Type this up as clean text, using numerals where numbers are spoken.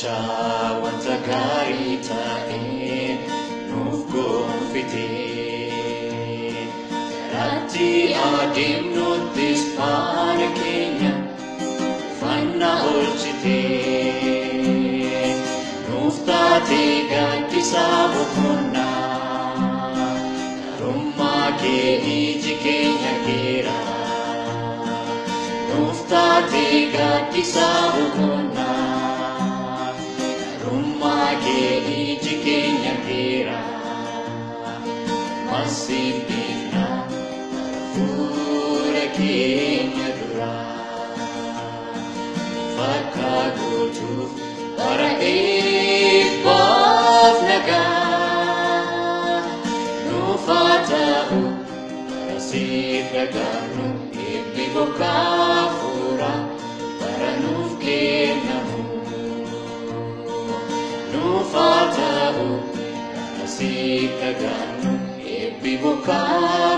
wanta gaarii ta'e nuuf gonfite. Karaatti adeemnuttis faana keenya uffannaa oolchite. Nuuf taate gaaddisa boqonnaa, garummaa kee iji keenya geera. Nuuf taate gaaddisa boqonnaa, garummaa kee iji keenya geera. Masiif dhiifna fuula keenya dura, fakkaa gootuuf bara eebbaaf nagaa. Nuuf haa ta'u bara siif dhagaanu, eebbi bokkaa fuura bara nuuf kennamu. Nuuf haa ta'u bara siif dhagaanu, eebbi bokkaa